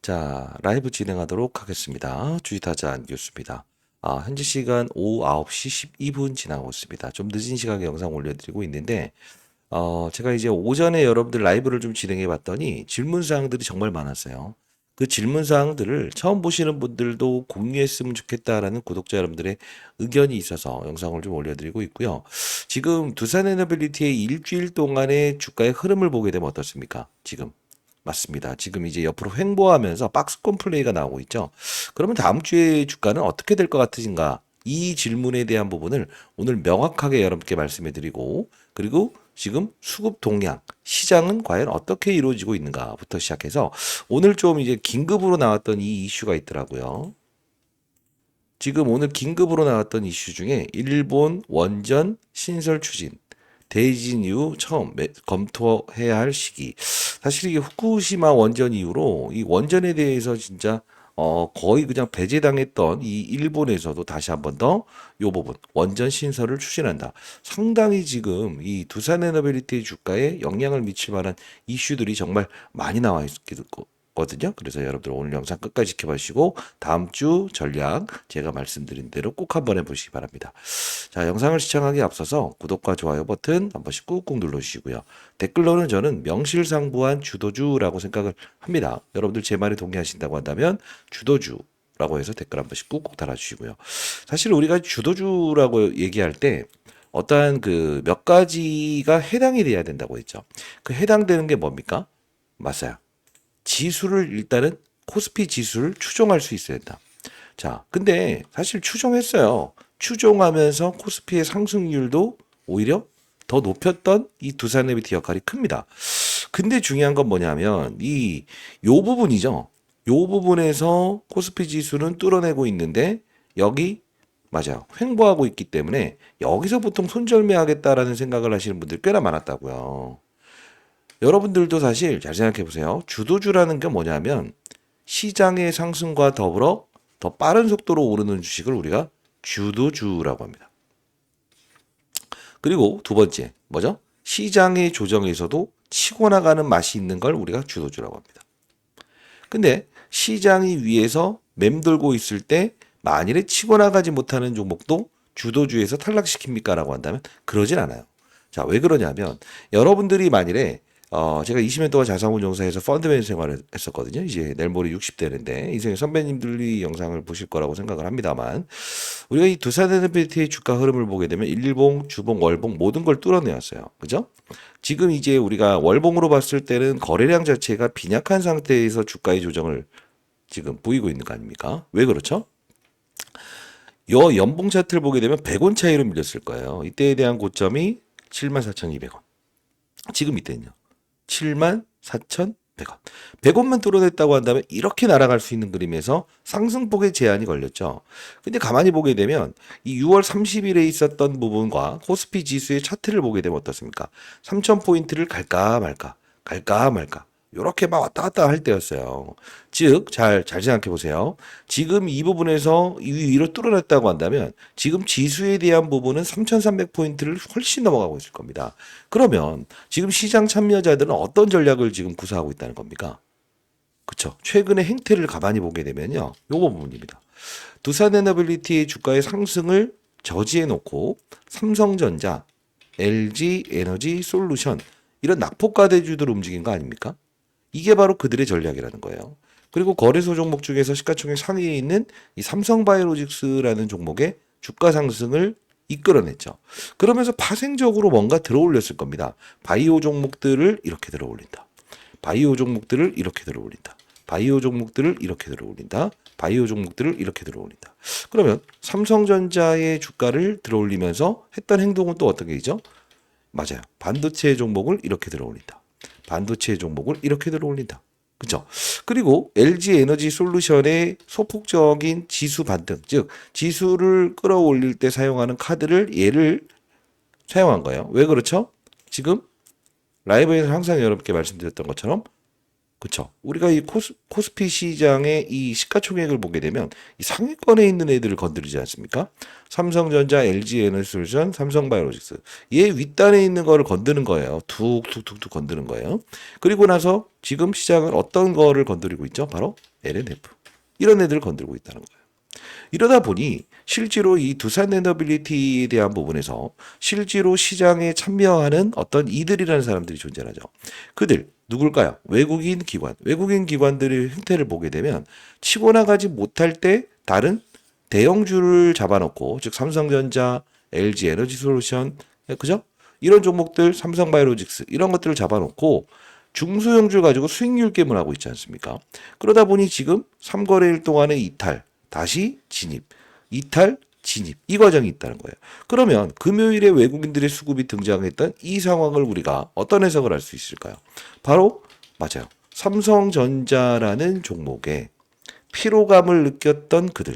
자, 라이브 진행하도록 하겠습니다. 주식타자 안교수입니다. 현재 시간 오후 9시 12분 지나고 있습니다. 좀 늦은 시각에 영상 올려드리고 있는데, 제가 이제 오전에 여러분들 라이브를 좀 진행해 봤더니 질문사항들이 정말 많았어요. 그 질문사항들을 처음 보시는 분들도 공유했으면 좋겠다라는 구독자 여러분들의 의견이 있어서 영상을 좀 올려드리고 있고요. 지금 두산에너빌리티의 일주일 동안의 주가의 흐름을 보게 되면 어떻습니까? 지금. 맞습니다. 지금 이제 옆으로 횡보하면서 박스권 플레이가 나오고 있죠. 그러면 다음 주에 주가는 어떻게 될 것 같으신가? 이 질문에 대한 부분을 오늘 명확하게 여러분께 말씀해 드리고, 그리고 지금 수급 동향, 시장은 과연 어떻게 이루어지고 있는가부터 시작해서 오늘 좀 이제 긴급으로 나왔던 이 이슈가 있더라고요. 지금 오늘 긴급으로 나왔던 이슈 중에 일본 원전 신설 추진, 대지진 이후 처음 검토해야 할 시기. 사실 이게 후쿠시마 원전 이후로 이 원전에 대해서 진짜 거의 그냥 배제당했던 이 일본에서도 다시 한번 더 요 부분 원전 신설을 추진한다. 상당히 지금 이 두산에너빌리티 주가에 영향을 미칠 만한 이슈들이 정말 많이 나와 있거든요. 그래서 여러분들 오늘 영상 끝까지 지켜보시고 다음 주 전략 제가 말씀드린 대로 꼭 한번 해보시기 바랍니다. 자, 영상을 시청하기에 앞서서 구독과 좋아요 버튼 한 번씩 꾹꾹 눌러주시고요. 댓글로는 저는 명실상부한 주도주라고 생각을 합니다. 여러분들 제 말에 동의하신다고 한다면 주도주라고 해서 댓글 한 번씩 꾹꾹 달아주시고요. 사실 우리가 주도주라고 얘기할 때 어떠한 그 몇 가지가 해당이 돼야 된다고 했죠. 그 해당되는 게 뭡니까? 맞아요. 지수를 일단은 코스피 지수를 추종할 수 있어야 된다. 자, 근데 사실 추종했어요. 추종하면서 코스피의 상승률도 오히려 더 높였던 이 두산에비티 역할이 큽니다. 근데 중요한 건 뭐냐면 요 부분이죠. 요 부분에서 코스피 지수는 뚫어내고 있는데 여기 맞아요. 횡보하고 있기 때문에 여기서 보통 손절매하겠다라는 생각을 하시는 분들 꽤나 많았다고요. 여러분들도 사실 잘 생각해 보세요. 주도주라는 게 뭐냐면 시장의 상승과 더불어 더 빠른 속도로 오르는 주식을 우리가 주도주라고 합니다. 그리고 두 번째, 뭐죠? 시장의 조정에서도 치고 나가는 맛이 있는 걸 우리가 주도주라고 합니다. 근데 시장이 위에서 맴돌고 있을 때 만일에 치고 나가지 못하는 종목도 주도주에서 탈락시킵니까? 라고 한다면 그러진 않아요. 자, 왜 그러냐면 여러분들이 만일에 제가 20년 동안 자산운용사에서 펀드맨 생활을 했었거든요. 이제 내일 모레 60대인데 인생의 선배님들이 영상을 보실 거라고 생각을 합니다만 우리가 이 두산에너빌리티의 주가 흐름을 보게 되면 일봉, 주봉, 월봉 모든 걸 뚫어내었어요. 그죠? 지금 이제 우리가 월봉으로 봤을 때는 거래량 자체가 빈약한 상태에서 주가의 조정을 지금 보이고 있는 거 아닙니까? 왜 그렇죠? 요 연봉 차트를 보게 되면 100원 차이로 밀렸을 거예요. 이때에 대한 고점이 74,200원. 지금 이때는요. 74,100원. 100원만 뚫어냈다고 한다면 이렇게 날아갈 수 있는 그림에서 상승폭의 제한이 걸렸죠. 근데 가만히 보게 되면 이 6월 30일에 있었던 부분과 코스피 지수의 차트를 보게 되면 어떻습니까? 3,000포인트를 갈까 말까, 갈까 말까. 요렇게 막 왔다 갔다 할 때였어요. 즉, 잘 생각해 보세요. 지금 이 부분에서 이 위로 뚫어냈다고 한다면 지금 지수에 대한 부분은 3,300포인트를 훨씬 넘어가고 있을 겁니다. 그러면 지금 시장 참여자들은 어떤 전략을 지금 구사하고 있다는 겁니까? 그쵸. 최근의 행태를 가만히 보게 되면요. 요거 부분입니다. 두산에너빌리티의 주가의 상승을 저지해 놓고 삼성전자, LG 에너지 솔루션 이런 낙폭과대주들 움직인 거 아닙니까? 이게 바로 그들의 전략이라는 거예요. 그리고 거래소 종목 중에서 시가총액 상위에 있는 이 삼성바이오로직스라는 종목의 주가 상승을 이끌어냈죠. 그러면서 파생적으로 뭔가 들어올렸을 겁니다. 바이오 종목들을 이렇게 들어올린다. 바이오 종목들을 이렇게 들어올린다. 바이오 종목들을 이렇게 들어올린다. 바이오 종목들을 이렇게 들어올린다. 그러면 삼성전자의 주가를 들어올리면서 했던 행동은 또 어떤 게 있죠? 맞아요. 반도체 종목을 이렇게 들어올린다. 반도체 종목을 이렇게 들어올린다. 그죠? 그리고 LG 에너지 솔루션의 소폭적인 지수 반등, 즉 지수를 끌어올릴 때 사용하는 카드를 얘를 사용한 거예요. 왜 그렇죠? 지금 라이브에서 항상 여러분께 말씀드렸던 것처럼 그쵸. 우리가 이 코스피 시장의 이 시가총액을 보게 되면 이 상위권에 있는 애들을 건드리지 않습니까? 삼성전자, LG 에너지솔루션, 삼성바이오로직스. 얘 윗단에 있는 거를 건드는 거예요. 툭툭툭툭 건드는 거예요. 그리고 나서 지금 시장은 어떤 거를 건드리고 있죠? 바로 LNF 이런 애들을 건들고 있다는 거예요. 이러다 보니 실제로 이 두산 에너빌리티에 대한 부분에서 실제로 시장에 참여하는 어떤 이들이라는 사람들이 존재하죠. 그들 누굴까요? 외국인 기관. 외국인 기관들의 행태를 보게 되면 치고 나가지 못할 때 다른 대형주를 잡아놓고 즉 삼성전자, LG 에너지솔루션, 그죠? 이런 종목들, 삼성바이오로직스 이런 것들을 잡아놓고 중소형주를 가지고 수익률 게임을 하고 있지 않습니까? 그러다 보니 지금 3거래일 동안의 이탈, 다시 진입, 이탈, 진입 이 과정이 있다는 거예요. 그러면 금요일에 외국인들의 수급이 등장했던 이 상황을 우리가 어떤 해석을 할 수 있을까요? 바로 맞아요. 삼성전자라는 종목에 피로감을 느꼈던 그들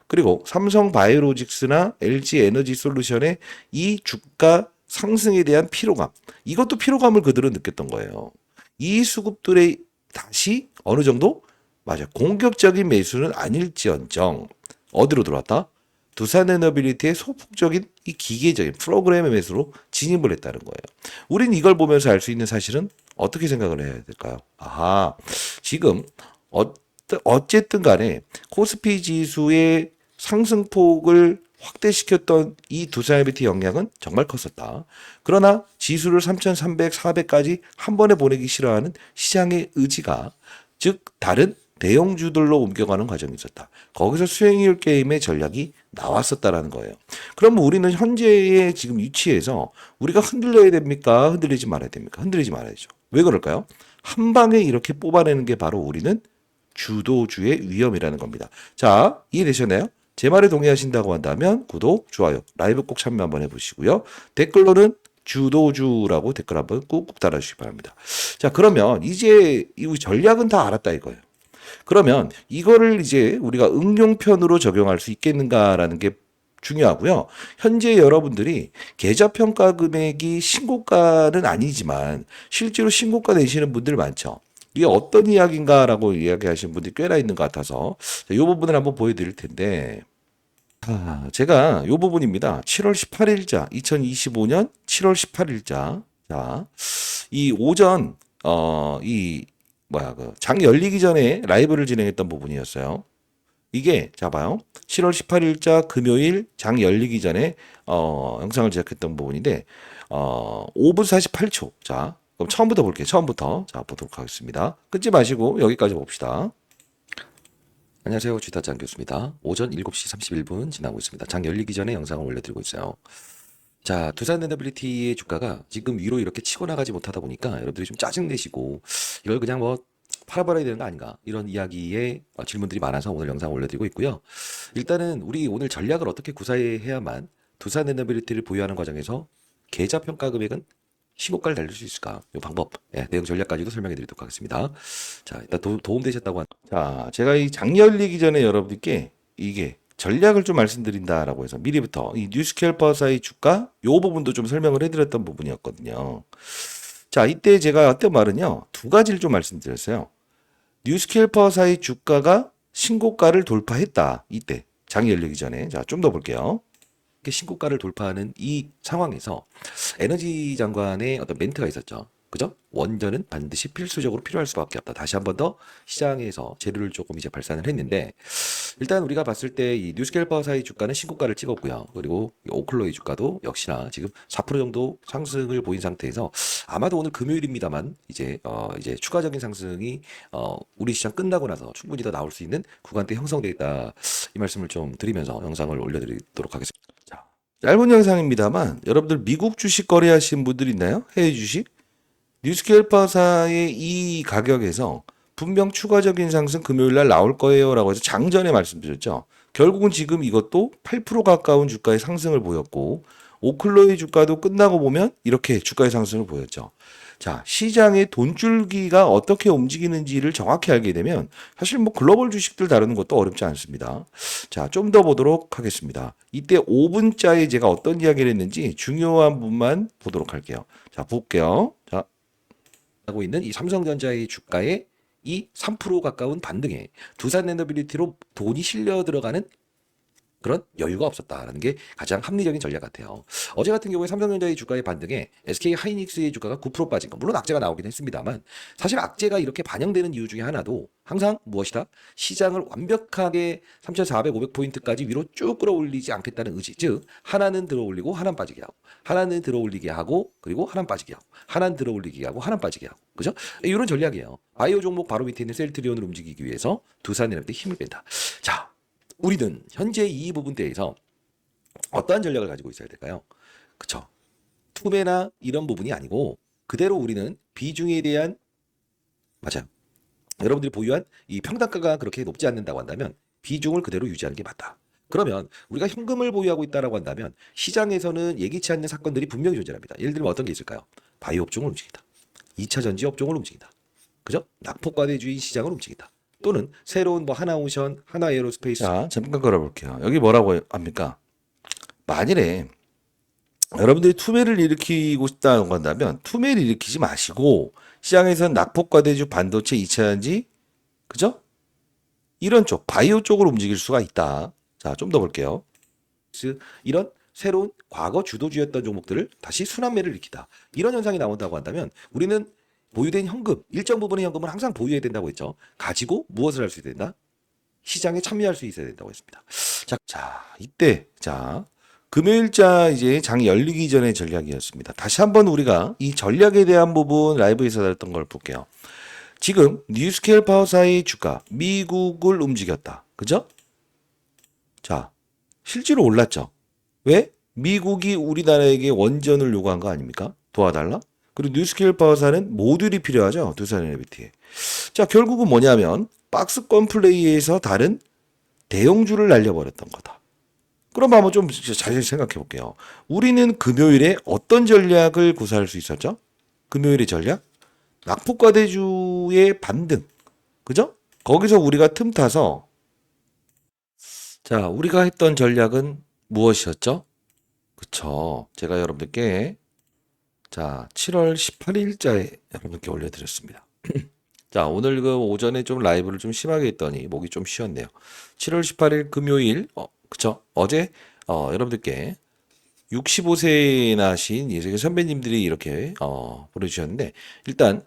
그리고 삼성바이오로직스나 LG에너지솔루션의 이 주가 상승에 대한 피로감 이것도 피로감을 그들은 느꼈던 거예요. 이 수급들의 다시 어느 정도 맞아 공격적인 매수는 아닐지언정 어디로 들어왔다? 두산에너빌리티의 소폭적인 이 기계적인 프로그램의 매수로 진입을 했다는 거예요. 우린 이걸 보면서 알 수 있는 사실은 어떻게 생각을 해야 될까요? 아하, 지금 어쨌든 간에 코스피 지수의 상승폭을 확대시켰던 이 두산에너빌리티 영향은 정말 컸었다. 그러나 지수를 3,300, 400까지 한 번에 보내기 싫어하는 시장의 의지가 즉 다른 대형주들로 옮겨가는 과정이 있었다. 거기서 수익률 게임의 전략이 나왔었다라는 거예요. 그럼 우리는 현재의 지금 위치에서 우리가 흔들려야 됩니까? 흔들리지 말아야 됩니까? 흔들리지 말아야죠. 왜 그럴까요? 한 방에 이렇게 뽑아내는 게 바로 우리는 주도주의 위험이라는 겁니다. 자, 이해되셨나요? 제 말에 동의하신다고 한다면 구독, 좋아요, 라이브 꼭 참여 한번 해보시고요. 댓글로는 주도주라고 댓글 한번 꾹꾹 달아주시기 바랍니다. 자, 그러면 이제 이 전략은 다 알았다 이거예요. 그러면 이거를 이제 우리가 응용편으로 적용할 수 있겠는가라는 게 중요하고요. 현재 여러분들이 계좌평가 금액이 신고가는 아니지만 실제로 신고가 내시는 분들 많죠. 이게 어떤 이야기인가라고 이야기하시는 분들이 꽤나 있는 것 같아서 이 부분을 한번 보여드릴 텐데 제가 이 부분입니다. 7월 18일자 2025년 7월 18일자 자, 이 오전 장 열리기 전에 라이브를 진행했던 부분이었어요. 이게 자 봐요. 7월 18일자 금요일 장 열리기 전에 영상을 제작했던 부분인데 5분 48초. 자, 그럼 처음부터 볼게요. 처음부터 자 보도록 하겠습니다. 끊지 마시고 여기까지 봅시다. 안녕하세요. 주타장 교수입니다. 오전 7시 31분 지나고 있습니다. 장 열리기 전에 영상을 올려드리고 있어요. 자, 두산에너빌리티의 주가가 지금 위로 이렇게 치고 나가지 못하다 보니까 여러분들이 좀 짜증내시고 이걸 그냥 뭐 팔아버려야 되는 거 아닌가 이런 이야기에 질문들이 많아서 오늘 영상 올려드리고 있고요. 일단은 우리 오늘 전략을 어떻게 구사해야만 두산에너빌리티를 보유하는 과정에서 계좌 평가 금액은 신고가를 달릴 수 있을까? 이 방법, 내용 전략까지도 설명해 드리도록 하겠습니다. 자, 일단 도움되셨다고 자, 제가 이 장 열리기 전에 여러분들께 이게 전략을 좀 말씀드린다라고 해서 미리부터 이 뉴스캘퍼사의 주가 요 부분도 좀 설명을 해드렸던 부분이었거든요. 자, 이때 제가 했던 말은요, 두 가지를 좀 말씀드렸어요. 뉴스캘퍼사의 주가가 신고가를 돌파했다. 이때 장이 열리기 전에 자, 좀 더 볼게요. 신고가를 돌파하는 이 상황에서 에너지 장관의 어떤 멘트가 있었죠. 그죠? 원전은 반드시 필수적으로 필요할 수밖에 없다. 다시 한 번 더 시장에서 재료를 조금 이제 발산을 했는데 일단 우리가 봤을 때 이 뉴스캘퍼사의 주가는 신고가를 찍었고요. 그리고 오클로의 주가도 역시나 지금 4% 정도 상승을 보인 상태에서 아마도 오늘 금요일입니다만 이제 추가적인 상승이 우리 시장 끝나고 나서 충분히 더 나올 수 있는 구간대 형성되어 있다. 이 말씀을 좀 드리면서 영상을 올려드리도록 하겠습니다. 자, 짧은 영상입니다만 여러분들 미국 주식 거래하시는 분들 있나요? 해외 주식? 뉴스캘퍼사의 이 가격에서 분명 추가적인 상승 금요일 날 나올 거예요 라고 해서 장전에 말씀드렸죠. 결국은 지금 이것도 8% 가까운 주가의 상승을 보였고 오클로의 주가도 끝나고 보면 이렇게 주가의 상승을 보였죠. 자, 시장의 돈줄기가 어떻게 움직이는지를 정확히 알게 되면 사실 뭐 글로벌 주식들 다루는 것도 어렵지 않습니다. 자, 좀 더 보도록 하겠습니다. 이때 5분짜리 제가 어떤 이야기를 했는지 중요한 부분만 보도록 할게요. 자, 볼게요. 자, 하고 있는 이 삼성전자의 주가에 이 3% 가까운 반등에 두산에너빌리티로 돈이 실려 들어가는 그런 여유가 없었다라는 게 가장 합리적인 전략 같아요. 어제 같은 경우에 삼성전자의 주가의 반등에 SK 하이닉스의 주가가 9% 빠진 거, 물론 악재가 나오긴 했습니다만, 사실 악재가 이렇게 반영되는 이유 중에 하나도 항상 무엇이다? 시장을 완벽하게 3,400, 500포인트까지 위로 쭉 끌어올리지 않겠다는 의지. 즉, 하나는 들어올리고 하나는 빠지게 하고, 하나는 들어올리게 하고, 그리고 하나는 빠지게 하고, 하나는 들어올리게 하고, 하나는 빠지게 하고. 그죠? 이런 전략이에요. 바이오 종목 바로 밑에 있는 셀트리온을 움직이기 위해서 두산에너비한테 힘을 뺀다. 자, 우리는 현재 이 부분대에서 어떠한 전략을 가지고 있어야 될까요? 그쵸? 투매나 이런 부분이 아니고 그대로 우리는 비중에 대한, 맞아요. 여러분들이 보유한 이 평단가가 그렇게 높지 않는다고 한다면 비중을 그대로 유지하는 게 맞다. 그러면 우리가 현금을 보유하고 있다라고 한다면 시장에서는 예기치 않는 사건들이 분명히 존재합니다. 예를 들면 어떤 게 있을까요? 바이오 업종을 움직인다. 2차 전지 업종을 움직인다. 그죠? 낙폭과대주의 시장을 움직인다. 또는 새로운 뭐 하나오션, 하나에어로스페이스. 자, 잠깐 걸어볼게요. 여기 뭐라고 합니까? 만일에 여러분들이 투매를 일으키고 싶다고 한다면 투매를 일으키지 마시고 시장에서는 낙폭과대주, 반도체, 2차전지, 그죠? 이런 쪽, 바이오 쪽으로 움직일 수가 있다. 자, 좀 더 볼게요. 이런 새로운 과거 주도주였던 종목들을 다시 순환매를 일으키다. 이런 현상이 나온다고 한다면 우리는 보유된 현금, 일정 부분의 현금을 항상 보유해야 된다고 했죠. 가지고 무엇을 할 수 있어야 된다? 시장에 참여할 수 있어야 된다고 했습니다. 자, 이때, 자, 금요일자 이제 장 열리기 전의 전략이었습니다. 다시 한번 우리가 이 전략에 대한 부분 라이브에서 다뤘던 걸 볼게요. 지금 뉴스케일 파워사의 주가, 미국을 움직였다. 그죠? 자, 실제로 올랐죠. 왜? 미국이 우리나라에게 원전을 요구한 거 아닙니까? 도와달라? 그리고 뉴스케일 파워사는 모듈이 필요하죠. 두산에너비티에. 자, 결국은 뭐냐면 박스권 플레이에서 다른 대형주를 날려버렸던 거다. 그럼 한번 좀 잘 생각해 볼게요. 우리는 금요일에 어떤 전략을 구사할 수 있었죠? 금요일의 전략? 낙폭과대주의 반등. 그죠? 거기서 우리가 틈 타서, 자, 우리가 했던 전략은 무엇이었죠? 그쵸. 제가 여러분들께, 자, 7월 18일자에 여러분께 올려드렸습니다. 자, 오늘 그 오전에 좀 라이브를 좀 심하게 했더니 목이 좀 쉬었네요. 7월 18일 금요일, 그쵸? 어제, 여러분들께 65세나 하신 예수의 선배님들이 이렇게, 보내주셨는데, 일단,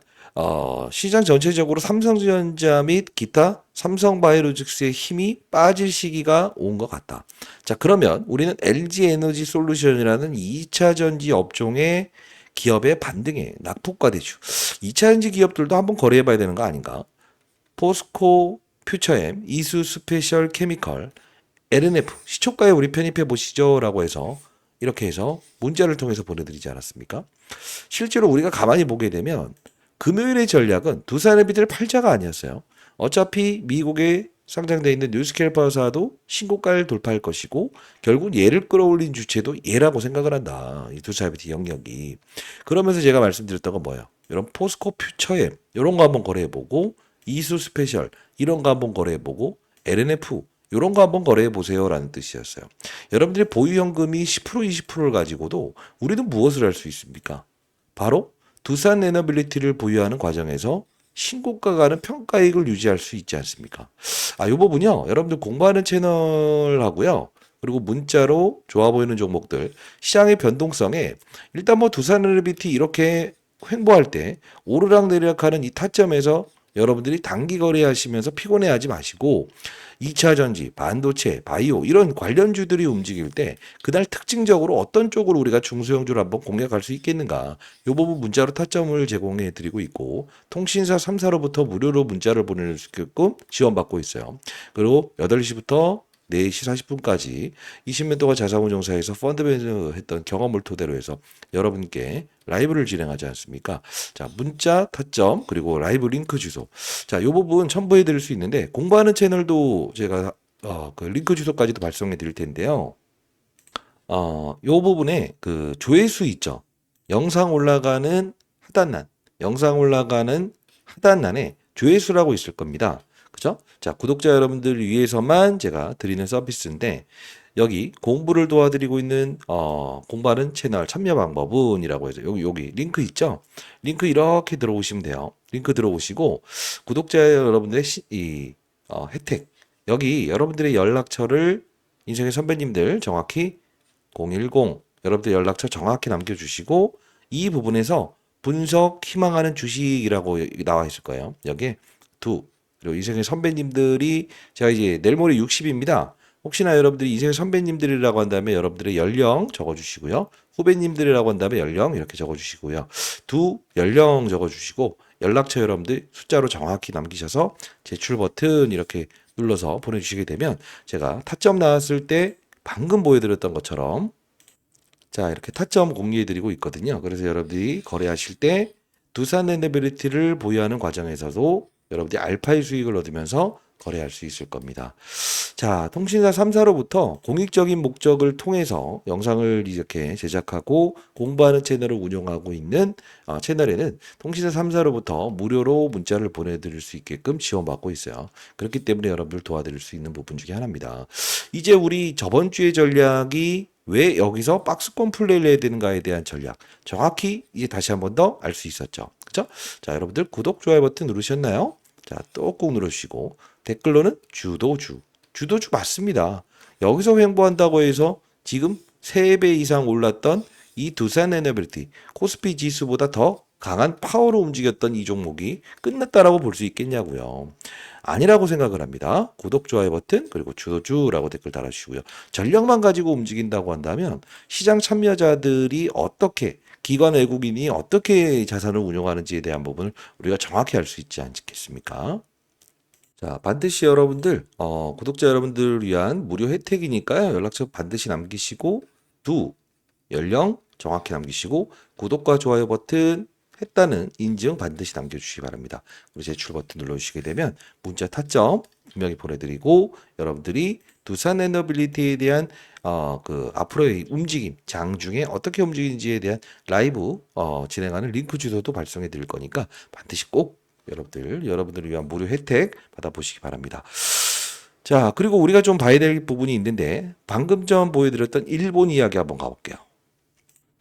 시장 전체적으로 삼성전자 및 기타 삼성바이오로직스의 힘이 빠질 시기가 온 것 같다. 자, 그러면 우리는 LG 에너지 솔루션이라는 2차 전지 업종의 기업의 반등에 낙폭과대주. 2차 전지 기업들도 한번 거래해 봐야 되는 거 아닌가? 포스코, 퓨처엠, 이수 스페셜 케미컬, LNF, 시초가에 우리 편입해 보시죠라고 해서 이렇게 해서 문자를 통해서 보내드리지 않았습니까? 실제로 우리가 가만히 보게 되면 금요일의 전략은 두산에너비들 팔자가 아니었어요. 어차피 미국에 상장되어 있는 뉴스케일 파워사도 신고가를 돌파할 것이고 결국 얘를 끌어올린 주체도 얘라고 생각을 한다. 이 두산에너비티 영역이. 그러면서 제가 말씀드렸던 건 뭐예요? 이런 포스코 퓨처엠 이런 거 한번 거래해보고 이수 스페셜 이런 거 한번 거래해보고 LNF 이런 거 한번 거래해 보세요라는 뜻이었어요. 여러분들이 보유 현금이 10% 20%를 가지고도 우리는 무엇을 할 수 있습니까? 바로 두산 에너빌리티를 보유하는 과정에서 신고가 가는 평가이익을 유지할 수 있지 않습니까? 이 부분요. 여러분들 공부하는 채널하고요. 그리고 문자로 좋아 보이는 종목들 시장의 변동성에 일단 뭐 두산 에너빌리티 이렇게 횡보할 때 오르락 내리락하는 이 타점에서 여러분들이 단기 거래하시면서 피곤해하지 마시고 2차 전지, 반도체, 바이오 이런 관련주들이 움직일 때 그날 특징적으로 어떤 쪽으로 우리가 중소형주를 한번 공략할 수 있겠는가 이 부분 문자로 타점을 제공해 드리고 있고 통신사 3사로부터 무료로 문자를 보낼 수 있게끔 지원받고 있어요. 그리고 8시부터 4시 40분까지 20년 동안 자산운용사에서 펀드매니저 했던 경험을 토대로 해서 여러분께 라이브를 진행하지 않습니까? 자, 문자 타점 그리고 라이브 링크 주소. 자, 이 부분 첨부해 드릴 수 있는데 공부하는 채널도 제가 그 링크 주소까지도 발송해 드릴 텐데요. 이 부분에 그 조회수 있죠. 영상 올라가는 하단란에 조회수라고 있을 겁니다. 그죠? 자, 구독자 여러분들 위해서만 제가 드리는 서비스인데 여기 공부를 도와드리고 있는 공부하는 채널 참여 방법은이라고 해서 여기 링크 있죠? 링크 이렇게 들어오시면 돼요. 링크 들어오시고 구독자 여러분들의 혜택 여기 여러분들의 연락처를 인생의 선배님들 정확히 010 여러분들 연락처 정확히 남겨주시고 이 부분에서 분석 희망하는 주식이라고 나와 있을 거예요. 여기에 두 그리고 인생의 선배님들이 제가 이제 내일 모레 60입니다. 혹시나 여러분들이 인생의 선배님들이라고 한다면 여러분들의 연령 적어주시고요. 후배님들이라고 한다면 연령 이렇게 적어주시고요. 두 연령 적어주시고 연락처 여러분들 숫자로 정확히 남기셔서 제출 버튼 이렇게 눌러서 보내주시게 되면 제가 타점 나왔을 때 방금 보여드렸던 것처럼 자 이렇게 타점 공유해드리고 있거든요. 그래서 여러분들이 거래하실 때 두산에너빌리티를 보유하는 과정에서도 여러분들이 알파의 수익을 얻으면서 거래할 수 있을 겁니다. 자, 통신사 3사로부터 공익적인 목적을 통해서 영상을 이렇게 제작하고 공부하는 채널을 운영하고 있는 채널에는 통신사 3사로부터 무료로 문자를 보내드릴 수 있게끔 지원받고 있어요. 그렇기 때문에 여러분들 도와드릴 수 있는 부분 중에 하나입니다. 이제 우리 저번 주의 전략이 왜 여기서 박스권 플레이를 해야 되는가에 대한 전략 정확히 이제 다시 한 번 더 알 수 있었죠. 그렇죠? 자, 여러분들 구독, 좋아요 버튼 누르셨나요? 자, 또 꾹 누르시고 댓글로는 주도주 맞습니다. 여기서 횡보한다고 해서 지금 3배 이상 올랐던 이 두산에너빌리티 코스피 지수보다 더 강한 파워로 움직였던 이 종목이 끝났다라고 볼 수 있겠냐고요. 아니라고 생각을 합니다. 구독, 좋아요 버튼 그리고 주도주라고 댓글 달아주시고요. 전략만 가지고 움직인다고 한다면 시장 참여자들이 어떻게 기관 외국인이 어떻게 자산을 운용하는지에 대한 부분을 우리가 정확히 알 수 있지 않겠습니까? 자, 반드시 여러분들, 구독자 여러분들을 위한 무료 혜택이니까요. 연락처 반드시 남기시고, 연령 정확히 남기시고, 구독과 좋아요 버튼 했다는 인증 반드시 남겨주시기 바랍니다. 그리고 제출 버튼 눌러주시게 되면 문자 타점 분명히 보내드리고, 여러분들이 두산에너빌리티에 대한 앞으로의 움직임, 장중에 어떻게 움직이는지에 대한 라이브 진행하는 링크 주소도 발송해 드릴 거니까 반드시 꼭 여러분들을 위한 무료 혜택 받아보시기 바랍니다. 자, 그리고 우리가 좀 봐야 될 부분이 있는데 방금 전 보여드렸던 일본 이야기 한번 가볼게요.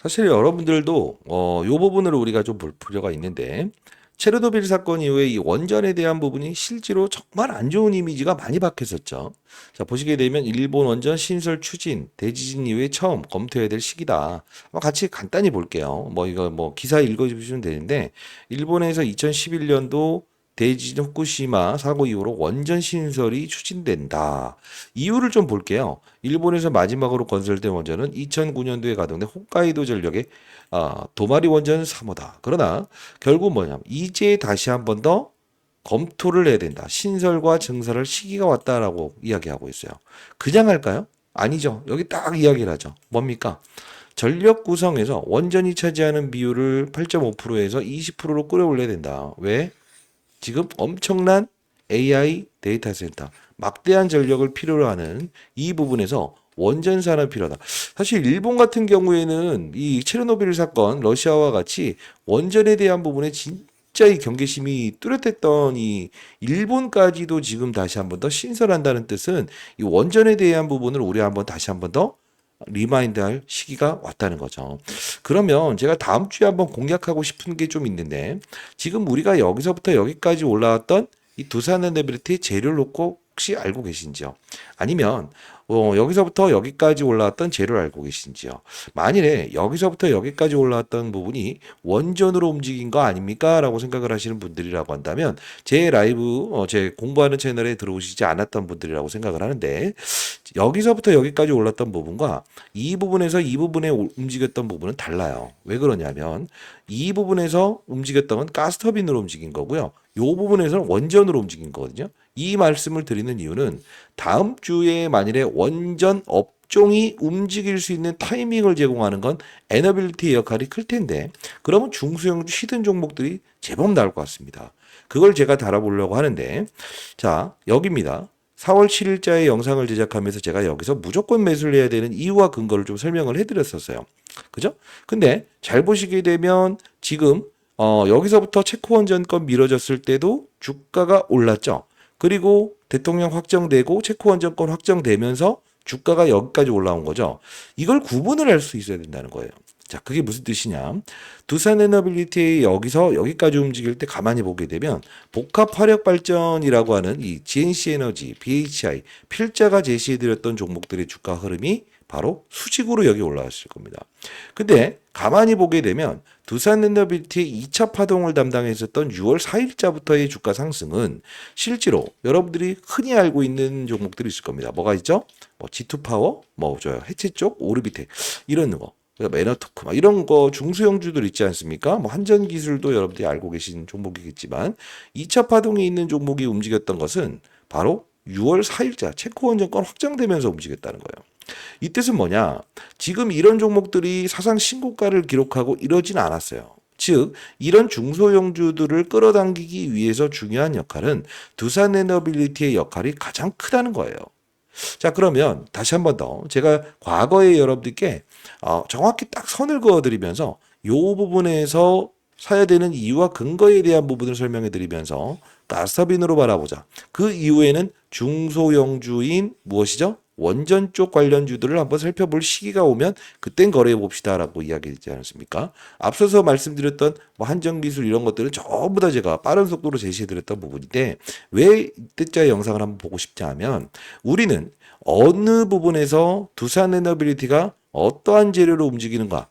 사실 여러분들도 이 부분을 우리가 좀 볼 필요가 있는데 체르노빌 사건 이후에 이 원전에 대한 부분이 실제로 정말 안 좋은 이미지가 많이 박혔었죠. 자, 보시게 되면 일본 원전 신설 추진, 대지진 이후에 처음 검토해야 될 시기다. 같이 간단히 볼게요. 이거 기사 읽어주시면 되는데 일본에서 2011년도 대지진 후쿠시마 사고 이후로 원전 신설이 추진된다. 이유를 좀 볼게요. 일본에서 마지막으로 건설된 원전은 2009년도에 가동된 홋카이도 전력의 도마리 원전 3호다. 그러나 결국 뭐냐면 이제 다시 한 번 더 검토를 해야 된다. 신설과 증설할 시기가 왔다라고 이야기하고 있어요. 그냥 할까요? 아니죠. 여기 딱 이야기를 하죠. 뭡니까? 전력 구성에서 원전이 차지하는 비율을 8.5%에서 20%로 끌어올려야 된다. 왜? 지금 엄청난 AI 데이터 센터, 막대한 전력을 필요로 하는 이 부분에서 원전 산업이 필요하다. 사실 일본 같은 경우에는 이 체르노빌 사건, 러시아와 같이 원전에 대한 부분에 진짜 이 경계심이 뚜렷했던 이 일본까지도 지금 다시 한 번 더 신설한다는 뜻은 이 원전에 대한 부분을 우리 한번 다시 한 번 더 리마인드할 시기가 왔다는 거죠. 그러면 제가 다음 주에 한번 공략하고 싶은 게 좀 있는데 지금 우리가 여기서부터 여기까지 올라왔던 이 두산에너빌리티 재료를 놓고 혹시 알고 계신지요? 아니면 여기서부터 여기까지 올라왔던 재료를 알고 계신지요? 만일에 여기서부터 여기까지 올라왔던 부분이 원전으로 움직인 거 아닙니까? 라고 생각을 하시는 분들이라고 한다면 제 라이브, 제 공부하는 채널에 들어오시지 않았던 분들이라고 생각을 하는데 여기서부터 여기까지 올랐던 부분과 이 부분에서 이 부분에 움직였던 부분은 달라요. 왜 그러냐면 이 부분에서 움직였던 건 가스터빈으로 움직인 거고요. 이 부분에서는 원전으로 움직인 거거든요. 이 말씀을 드리는 이유는 다음 주에 만일에 원전 업종이 움직일 수 있는 타이밍을 제공하는 건 에너빌리티의 역할이 클 텐데 그러면 중소형주 히든 종목들이 제법 나올 것 같습니다. 그걸 제가 다뤄보려고 하는데 자 여기입니다. 4월 7일자에 영상을 제작하면서 제가 여기서 무조건 매수를 해야 되는 이유와 근거를 좀 설명을 해드렸었어요. 그죠? 근데 잘 보시게 되면 지금 여기서부터 체코원전 건 미뤄졌을 때도 주가가 올랐죠. 그리고 대통령 확정되고 체코원전 건 확정되면서 주가가 여기까지 올라온 거죠. 이걸 구분을 할 수 있어야 된다는 거예요. 자, 그게 무슨 뜻이냐? 두산 에너빌리티 여기서 여기까지 움직일 때 가만히 보게 되면 복합 화력 발전이라고 하는 이 GNC 에너지, BHI, 필자가 제시해드렸던 종목들의 주가 흐름이 바로 수직으로 여기 올라왔을 겁니다. 근데 가만히 보게 되면 두산 에너빌리티의 2차 파동을 담당했었던 6월 4일자부터의 주가 상승은 실제로 여러분들이 흔히 알고 있는 종목들이 있을 겁니다. 뭐가 있죠? 뭐 G2 파워, 뭐 저요 해체 쪽, 오르비텍 이런 거. 에너토크 막 이런 거 중소형주들 있지 않습니까? 뭐 한전기술도 여러분들이 알고 계신 종목이겠지만 2차 파동이 있는 종목이 움직였던 것은 바로 6월 4일자 체코원 정권 확장되면서 움직였다는 거예요. 이 뜻은 뭐냐? 지금 이런 종목들이 사상 신고가를 기록하고 이러진 않았어요. 즉 이런 중소형주들을 끌어당기기 위해서 중요한 역할은 두산 에너빌리티의 역할이 가장 크다는 거예요. 자, 그러면 다시 한 번 더 제가 과거에 여러분들께 정확히 딱 선을 그어드리면서 이 부분에서 사야 되는 이유와 근거에 대한 부분을 설명해 드리면서 가스터빈으로 바라보자. 그 이후에는 중소형주인 무엇이죠? 원전 쪽 관련주들을 한번 살펴볼 시기가 오면 그땐 거래해 봅시다라고 이야기했지 않았습니까? 앞서서 말씀드렸던 뭐 한정기술 이런 것들은 전부 다 제가 빠른 속도로 제시해 드렸던 부분인데 왜 이때짜리 영상을 한번 보고 싶지 하면 우리는 어느 부분에서 두산 에너빌리티가 어떠한 재료로 움직이는가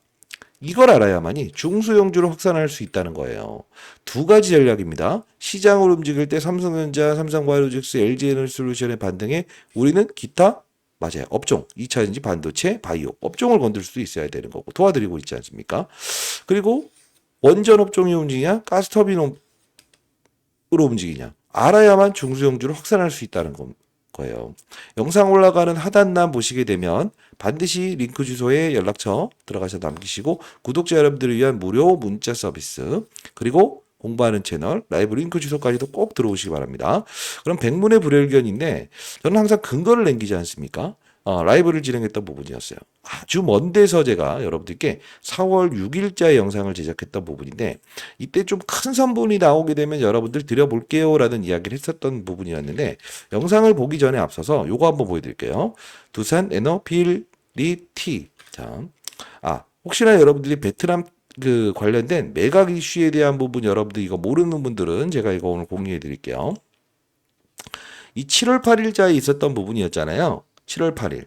이걸 알아야만이 중소형주를 확산할 수 있다는 거예요. 두 가지 전략입니다. 시장을 움직일 때 삼성전자, 삼성바이오로직스, LG에너지솔루션의 반등에 우리는 기타 맞아요. 업종, 2차전지, 반도체, 바이오 업종을 건들 수도 있어야 되는 거고 도와드리고 있지 않습니까? 그리고 원전 업종이 움직이냐 가스터빈으로 움직이냐 알아야만 중소형주를 확산할 수 있다는 거예요. 영상 올라가는 하단란 보시게 되면 반드시 링크 주소에 연락처 들어가서 남기시고 구독자 여러분들을 위한 무료 문자 서비스 그리고 공부하는 채널 라이브 링크 주소까지도 꼭 들어오시기 바랍니다. 그럼 백문의 불여일견인데 저는 항상 근거를 남기지 않습니까? 라이브를 진행했던 부분이었어요. 아주 먼 데서 제가 여러분들께 4월 6일자의 영상을 제작했던 부분인데 이때 좀 큰 선분이 나오게 되면 여러분들 드려볼게요 라는 이야기를 했었던 부분이었는데 영상을 보기 전에 앞서서 요거 한번 보여드릴게요. 두산 에너빌리티. 자, 혹시나 여러분들이 베트남 그 관련된 매각 이슈에 대한 부분 여러분들 이거 모르는 분들은 제가 이거 오늘 공유해 드릴게요. 이 7월 8일자에 있었던 부분이었잖아요. 7월 8일.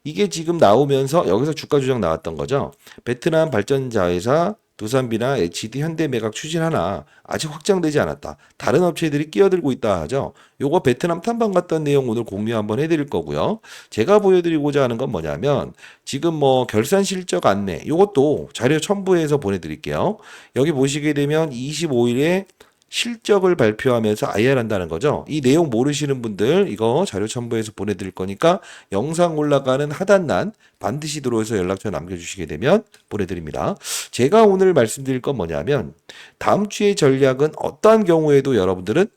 이게 지금 나오면서 여기서 주가 조작 나왔던 거죠. 베트남 발전자회사 두산비나 HD 현대 매각 추진하나 아직 확정되지 않았다. 다른 업체들이 끼어들고 있다 하죠. 요거 베트남 탐방 갔던 내용 오늘 공유 한번 해드릴 거고요. 제가 보여드리고자 하는 건 뭐냐면 지금 뭐 결산 실적 안내 요것도 자료 첨부해서 보내드릴게요. 여기 보시게 되면 25일에 실적을 발표하면서 IR 한다는 거죠. 이 내용 모르시는 분들 이거 자료 첨부해서 보내드릴 거니까 영상 올라가는 하단란 반드시 들어오셔서 연락처 남겨주시게 되면 보내드립니다. 제가 오늘 말씀드릴 건 뭐냐면 다음 주의 전략은 어떠한 경우에도 여러분들은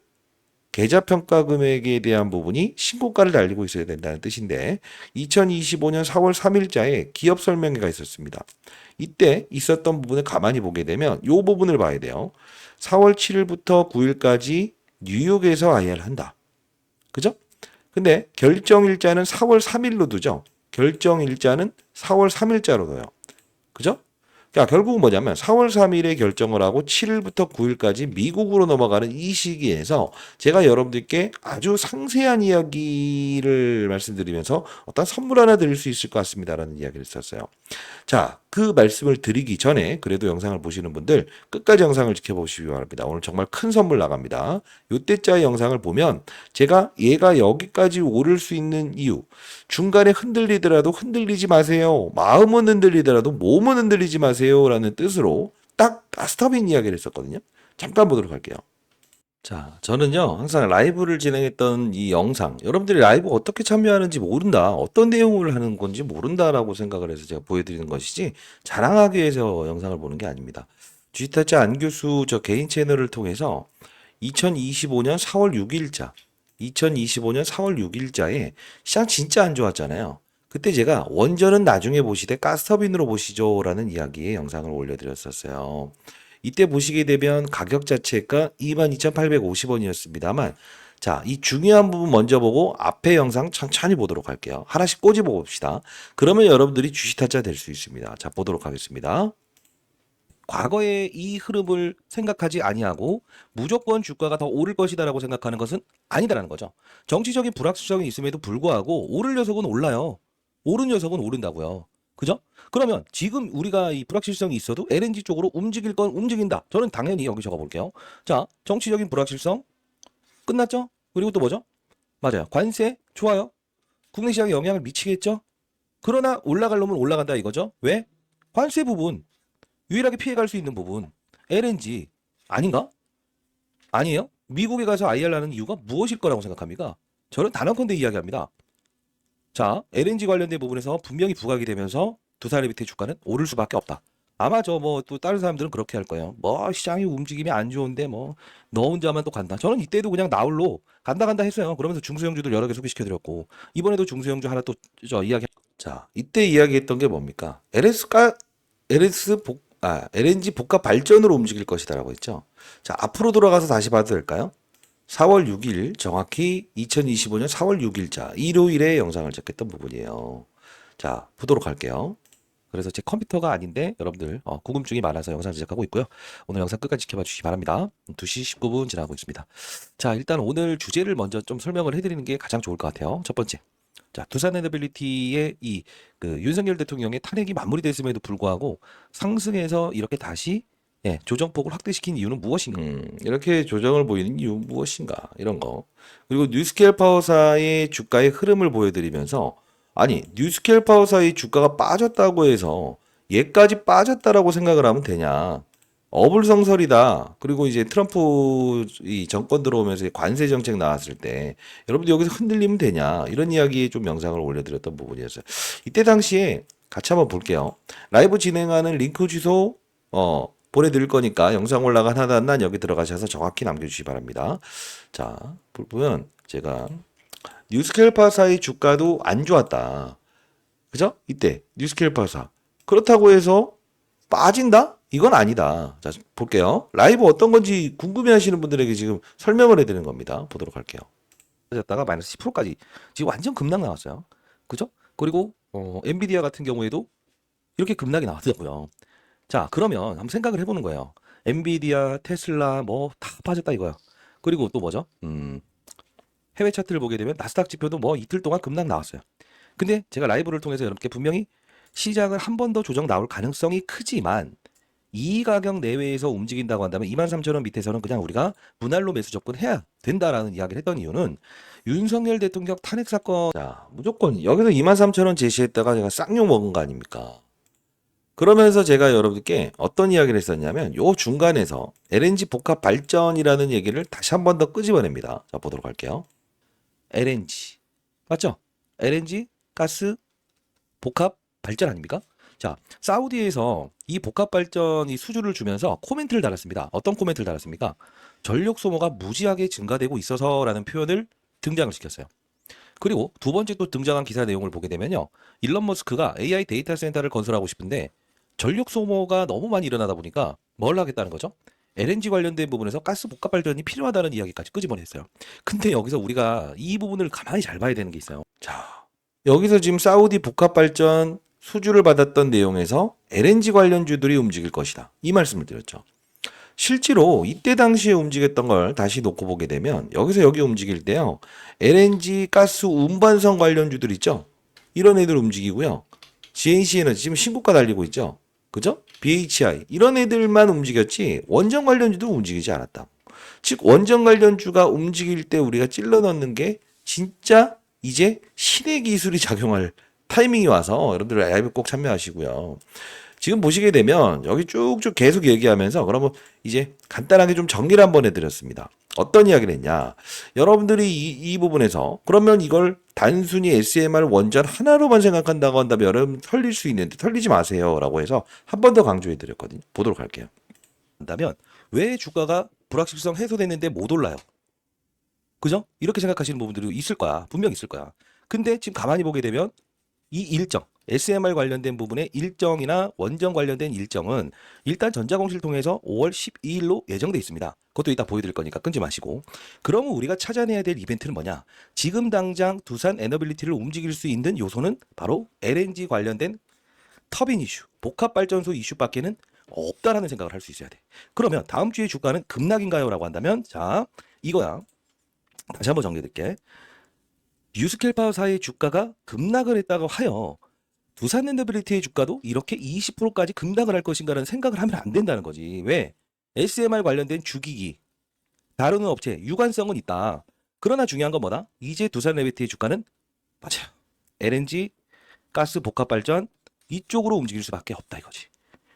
계좌평가 금액에 대한 부분이 신고가를 달리고 있어야 된다는 뜻인데 2025년 4월 3일자에 기업 설명회가 있었습니다. 이때 있었던 부분을 가만히 보게 되면 이 부분을 봐야 돼요. 4월 7일부터 9일까지 뉴욕에서 IR 한다. 그죠? 근데 결정일자는 4월 3일로 두죠. 결정일자는 4월 3일자로 둬요. 그죠? 그러니까 결국은 뭐냐면 4월 3일에 결정을 하고 7일부터 9일까지 미국으로 넘어가는 이 시기에서 제가 여러분들께 아주 상세한 이야기를 말씀드리면서 어떤 선물 하나 드릴 수 있을 것 같습니다라는 이야기를 했었어요. 자, 그 말씀을 드리기 전에 그래도 영상을 보시는 분들 끝까지 영상을 지켜보시기 바랍니다. 오늘 정말 큰 선물 나갑니다. 요때짜리 영상을 보면 제가 얘가 여기까지 오를 수 있는 이유 중간에 흔들리더라도 흔들리지 마세요. 마음은 흔들리더라도 몸은 흔들리지 마세요 라는 뜻으로 딱 스톱인 이야기를 했었거든요. 잠깐 보도록 할게요. 자, 저는요, 항상 라이브를 진행했던 이 영상, 여러분들이 라이브 어떻게 참여하는지 모른다, 어떤 내용을 하는 건지 모른다라고 생각을 해서 제가 보여드리는 것이지, 자랑하기 위해서 영상을 보는 게 아닙니다. 주식타짜 안 교수 저 개인 채널을 통해서 2025년 4월 6일자, 2025년 4월 6일자에 시장 진짜 안 좋았잖아요. 그때 제가 원전은 나중에 보시되 가스터빈으로 보시죠 라는 이야기의 영상을 올려드렸었어요. 이때 보시게 되면 가격 자체가 22,850원이었습니다만 자, 이 중요한 부분 먼저 보고 앞에 영상 천천히 보도록 할게요. 하나씩 꼬집어 봅시다. 그러면 여러분들이 주식타짜 될 수 있습니다. 자, 보도록 하겠습니다. 과거의 이 흐름을 생각하지 아니하고 무조건 주가가 더 오를 것이다라고 생각하는 것은 아니다라는 거죠. 정치적인 불확실성이 있음에도 불구하고 오를 녀석은 올라요. 오른 녀석은 오른다고요. 그죠? 그러면 지금 우리가 이 불확실성이 있어도 LNG 쪽으로 움직일 건 움직인다. 저는 당연히 여기 적어 볼게요. 자, 정치적인 불확실성 끝났죠? 그리고 또 뭐죠? 맞아요. 관세 좋아요. 국내 시장에 영향을 미치겠죠? 그러나 올라갈 놈은 올라간다 이거죠? 왜? 관세 부분. 유일하게 피해갈 수 있는 부분 LNG 아닌가? 아니에요? 미국에 가서 IR 나는 이유가 무엇일 거라고 생각합니까? 저는 단언컨대 이야기합니다. 자, LNG 관련된 부분에서 분명히 부각이 되면서 두산의 밑에 주가는 오를 수밖에 없다. 아마 저 뭐 또 다른 사람들은 그렇게 할 거예요. 뭐 시장이 움직임이 안 좋은데 뭐 너 혼자만 또 간다. 저는 이때도 그냥 나홀로 간다 했어요. 그러면서 중소형주들 여러 개 소개시켜 드렸고 이번에도 중소형주 하나 또 저 이야기. 자, 이때 이야기했던 게 뭡니까? LNG 복합 발전으로 움직일 것이다라고 했죠. 자, 앞으로 돌아가서 다시 봐도 될까요? 4월 6일, 정확히 2025년 4월 6일자 일요일에 영상을 찍겠던 부분이에요. 자, 보도록 할게요. 그래서 제 컴퓨터가 아닌데 여러분들 궁금증이 많아서 영상 제작하고 있고요. 오늘 영상 끝까지 지켜봐 주시기 바랍니다. 2시 19분 지나고 있습니다. 자, 일단 오늘 주제를 먼저 좀 설명을 해드리는 게 가장 좋을 것 같아요. 첫 번째. 자, 두산에너빌리티의 이 그 윤석열 대통령의 탄핵이 마무리됐음에도 불구하고 상승해서 이렇게 다시 조정폭을 확대시킨 이유는 무엇인가? 이렇게 조정을 보이는 이유 무엇인가? 이런 거. 그리고 뉴스케일 파워사의 주가의 흐름을 보여드리면서 아니 뉴스케일 파워사의 주가가 빠졌다고 해서 얘까지 빠졌다라고 생각을 하면 되냐? 어불성설이다. 그리고 이제 트럼프 이 정권 들어오면서 관세 정책 나왔을 때 여러분들 여기서 흔들리면 되냐 이런 이야기에 좀 영상을 올려드렸던 부분이었어요. 이때 당시에 같이 한번 볼게요. 라이브 진행하는 링크 주소 보내드릴 거니까 영상 올라간 하단 여기 들어가셔서 정확히 남겨주시기 바랍니다. 자, 보면 제가 뉴스케일 파사의 주가도 안 좋았다. 그죠? 이때 뉴스케일 파사 그렇다고 해서 빠진다? 이건 아니다. 자, 볼게요. 라이브 어떤 건지 궁금해 하시는 분들에게 지금 설명을 해드리는 겁니다. 보도록 할게요. 빠졌다가 마이너스 10%까지 지금 완전 급락 나왔어요. 그죠? 그리고 엔비디아 같은 경우에도 이렇게 급락이 나왔더라고요. 자, 그러면 한번 생각을 해보는 거예요. 엔비디아, 테슬라 뭐 다 빠졌다 이거야. 그리고 또 뭐죠? 해외 차트를 보게 되면 나스닥 지표도 뭐 이틀 동안 급락 나왔어요. 근데 제가 라이브를 통해서 여러분께 분명히 시장은 한 번 더 조정 나올 가능성이 크지만 이 가격 내외에서 움직인다고 한다면 23,000원 밑에서는 그냥 우리가 분할로 매수 접근해야 된다라는 이야기를 했던 이유는 윤석열 대통령 탄핵 사건. 자, 무조건 여기서 23,000원 제시했다가 제가 쌍욕 먹은 거 아닙니까? 그러면서 제가 여러분께 어떤 이야기를 했었냐면 요 중간에서 LNG 복합 발전이라는 얘기를 다시 한 번 더 끄집어냅니다. 자, 보도록 할게요. LNG 맞죠? LNG 가스 복합 발전 아닙니까? 자, 사우디에서 이 복합 발전이 수주를 주면서 코멘트를 달았습니다. 어떤 코멘트를 달았습니까? 전력 소모가 무지하게 증가되고 있어서라는 표현을 등장을 시켰어요. 그리고 두 번째 또 등장한 기사 내용을 보게 되면요. 일론 머스크가 AI 데이터 센터를 건설하고 싶은데 전력 소모가 너무 많이 일어나다 보니까 뭘 하겠다는 거죠? LNG 관련된 부분에서 가스 복합 발전이 필요하다는 이야기까지 끄집어냈어요. 근데 여기서 우리가 이 부분을 가만히 잘 봐야 되는 게 있어요. 자, 여기서 지금 사우디 복합 발전 수주를 받았던 내용에서 LNG 관련주들이 움직일 것이다. 이 말씀을 드렸죠. 실제로 이때 당시에 움직였던 걸 다시 놓고 보게 되면 여기서 여기 움직일 때요. LNG 가스 운반선 관련주들 있죠. 이런 애들 움직이고요. GNC에는 지금 신고가 달리고 있죠. 그죠? BHI 이런 애들만 움직였지 원전 관련주도 움직이지 않았다. 즉 원전 관련주가 움직일 때 우리가 찔러 넣는 게 진짜 이제 신의 기술이 작용할 타이밍이 와서 여러분들 라이브 꼭 참여하시고요. 지금 보시게 되면 여기 쭉쭉 계속 얘기하면서 그러면 이제 간단하게 좀 정리를 한번 해드렸습니다. 어떤 이야기를 했냐. 여러분들이 이 부분에서 그러면 이걸 단순히 SMR 원전 하나로만 생각한다고 한다면 여러분 털릴 수 있는데 털리지 마세요 라고 해서 한 번 더 강조해 드렸거든요. 보도록 할게요. 한다면 왜 주가가 불확실성 해소됐는데 못 올라요? 그죠? 이렇게 생각하시는 부분들이 있을 거야. 분명 있을 거야. 근데 지금 가만히 보게 되면 이 일정 SMR 관련된 부분의 일정이나 원전 관련된 일정은 일단 전자공시를 통해서 5월 12일로 예정돼 있습니다. 그것도 이따 보여드릴 거니까 끊지 마시고. 그러면 우리가 찾아내야 될 이벤트는 뭐냐? 지금 당장 두산 에너빌리티를 움직일 수 있는 요소는 바로 LNG 관련된 터빈 이슈, 복합발전소 이슈밖에는 없다라는 생각을 할 수 있어야 돼. 그러면 다음 주의 주가는 급락인가요? 라고 한다면 자, 이거야. 다시 한번 정리해드릴게. 뉴스케일 파워사의 주가가 급락을 했다고 하여 두산 엔더빌리티의 주가도 이렇게 20%까지 급락을 할 것인가라는 생각을 하면 안 된다는 거지. 왜? SMR 관련된 주기기, 다루는 업체, 유관성은 있다. 그러나 중요한 건 뭐다? 이제 두산 엔더빌리티의 주가는 맞아요. LNG, 가스 복합발전 이쪽으로 움직일 수밖에 없다 이거지.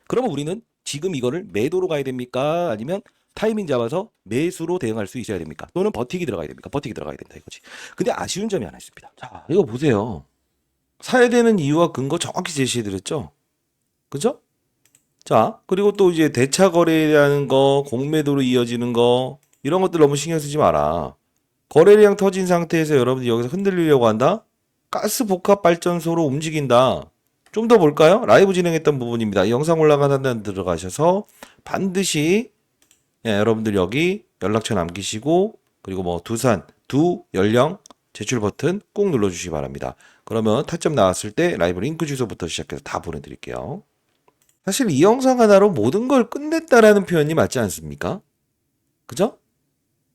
그러면 우리는 지금 이거를 매도로 가야 됩니까? 아니면 타이밍 잡아서 매수로 대응할 수 있어야 됩니까? 또는 버티기 들어가야 됩니까? 버티기 들어가야 된다 이거지. 근데 아쉬운 점이 하나 있습니다. 자, 이거 보세요. 사야 되는 이유와 근거 정확히 제시해드렸죠? 그죠? 자, 그리고 또 이제 대차 거래라는 거, 공매도로 이어지는 거, 이런 것들 너무 신경 쓰지 마라. 거래량 터진 상태에서 여러분들이 여기서 흔들리려고 한다? 가스 복합 발전소로 움직인다. 좀 더 볼까요? 라이브 진행했던 부분입니다. 영상 올라가는 데 들어가셔서 반드시 여러분들 여기 연락처 남기시고 그리고 뭐 두산 두 연령 제출 버튼 꼭 눌러주시기 바랍니다. 그러면 타점 나왔을 때 라이브 링크 주소부터 시작해서 다 보내드릴게요. 사실 이 영상 하나로 모든 걸 끝냈다라는 표현이 맞지 않습니까? 그죠?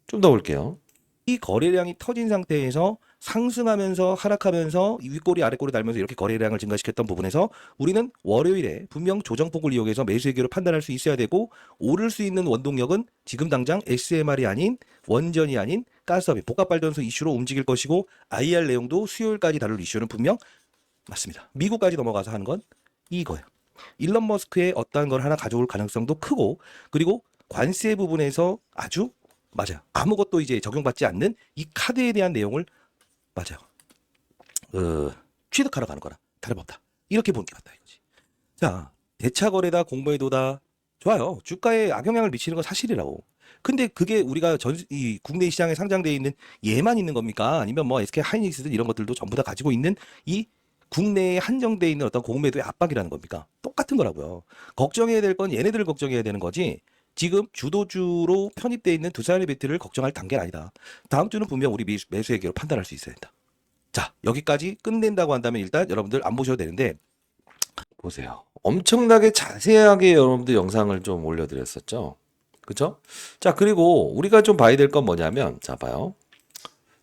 좀 더 볼게요. 이 거래량이 터진 상태에서 상승하면서 하락하면서 윗꼬리 아랫꼬리 달면서 이렇게 거래량을 증가시켰던 부분에서 우리는 월요일에 분명 조정폭을 이용해서 매수 의견을 판단할 수 있어야 되고 오를 수 있는 원동력은 지금 당장 SMR이 아닌 원전이 아닌 가스업이 복합발전소 이슈로 움직일 것이고 IR 내용도 수요일까지 다룰 이슈는 분명 맞습니다. 미국까지 넘어가서 하는 건 이거예요. 일론 머스크의 어떤 걸 하나 가져올 가능성도 크고 그리고 관세 부분에서 아주 맞아요. 아무것도 이제 적용받지 않는 이 카드에 대한 내용을 맞아요. 취득하러 가는 거라 다름없다. 이렇게 보는 게 맞다 이거지. 자, 대차 거래다 공매도다 좋아요. 주가에 악영향을 미치는 건 사실이라고. 근데 그게 우리가 이 국내 시장에 상장되어 있는 얘만 있는 겁니까? 아니면 뭐 SK 하이닉스든 이런 것들도 전부 다 가지고 있는 이 국내에 한정되어 있는 어떤 공매도의 압박이라는 겁니까? 똑같은 거라고요. 걱정해야 될 건 얘네들을 걱정해야 되는 거지. 지금 주도주로 편입되어 있는 두산의 배트를 걱정할 단계는 아니다. 다음 주는 분명 우리 매수 얘기로 판단할 수 있어야 된다. 자, 여기까지 끝낸다고 한다면 일단 여러분들 안 보셔도 되는데 보세요. 엄청나게 자세하게 여러분들 영상을 좀 올려드렸었죠. 그죠? 자, 그리고 우리가 좀 봐야 될 건 뭐냐면 자, 봐요.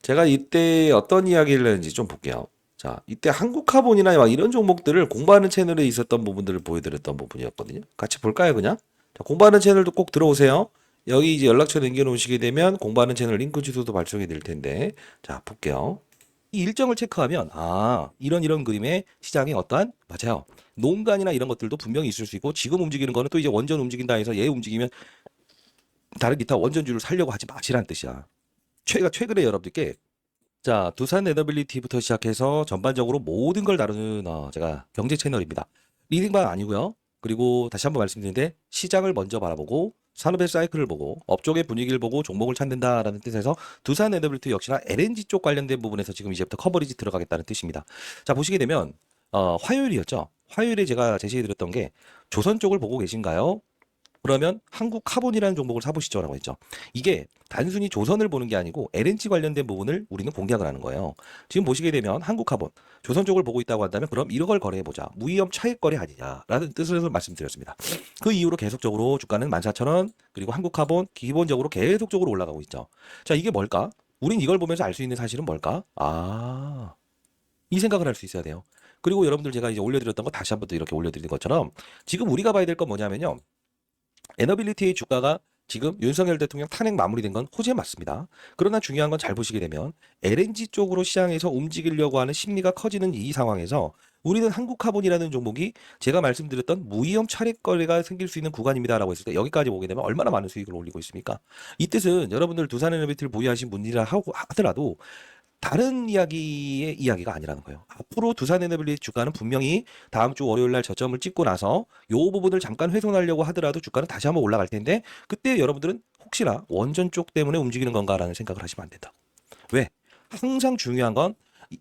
제가 이때 어떤 이야기를 했는지 좀 볼게요. 자, 이때 한국카본이나 막 이런 종목들을 공부하는 채널에 있었던 부분들을 보여드렸던 부분이었거든요. 같이 볼까요, 그냥? 자, 공부하는 채널도 꼭 들어오세요. 여기 이제 연락처 남겨놓으시게 되면 공부하는 채널 링크 주소도 발송이 될 텐데. 자, 볼게요. 이 일정을 체크하면, 아, 이런 그림의 시장에 어떠한, 맞아요. 농간이나 이런 것들도 분명히 있을 수 있고, 지금 움직이는 거는 또 이제 원전 움직인다 해서 얘 움직이면 다른 기타 원전주를 살려고 하지 마시라는 뜻이야. 최근에 여러분들께 자, 두산 에너빌리티부터 시작해서 전반적으로 모든 걸 다루는 제가 경제 채널입니다. 리딩방 아니고요. 그리고 다시 한번 말씀드리는데 시장을 먼저 바라보고 산업의 사이클을 보고 업종의 분위기를 보고 종목을 찾는다라는 뜻에서 두산 에너빌리티 역시나 LNG 쪽 관련된 부분에서 지금 이제부터 커버리지 들어가겠다는 뜻입니다. 자, 보시게 되면 화요일이었죠. 화요일에 제가 제시해드렸던 게 조선 쪽을 보고 계신가요? 그러면 한국카본이라는 종목을 사보시죠라고 했죠. 이게 단순히 조선을 보는 게 아니고 LNG 관련된 부분을 우리는 공략을 하는 거예요. 지금 보시게 되면 한국카본, 조선 쪽을 보고 있다고 한다면 그럼 이걸 거래해보자. 무위험 차익 거래 아니냐라는 뜻으로 말씀드렸습니다. 그 이후로 계속적으로 주가는 14,000원 그리고 한국카본 기본적으로 계속적으로 올라가고 있죠. 자, 이게 뭘까? 우린 이걸 보면서 알 수 있는 사실은 뭘까? 아, 이 생각을 할 수 있어야 돼요. 그리고 여러분들 제가 이제 올려드렸던 거 다시 한번 또 이렇게 올려드린 것처럼 지금 우리가 봐야 될 건 뭐냐면요. 에너빌리티의 주가가 지금 윤석열 대통령 탄핵 마무리된 건 호재 맞습니다. 그러나 중요한 건 잘 보시게 되면 LNG 쪽으로 시장에서 움직이려고 하는 심리가 커지는 이 상황에서 우리는 한국카본이라는 종목이 제가 말씀드렸던 무위험 차익 거래가 생길 수 있는 구간입니다라고 했을 때 여기까지 보게 되면 얼마나 많은 수익을 올리고 있습니까? 이 뜻은 여러분들 두산에너비티를 보유하신 분이라 하더라도 다른 이야기의 이야기가 아니라는 거예요. 앞으로 두산에너빌리티 주가는 분명히 다음 주 월요일 날 저점을 찍고 나서 요 부분을 잠깐 훼손하려고 하더라도 주가는 다시 한번 올라갈 텐데 그때 여러분들은 혹시나 원전 쪽 때문에 움직이는 건가라는 생각을 하시면 안 된다. 왜? 항상 중요한 건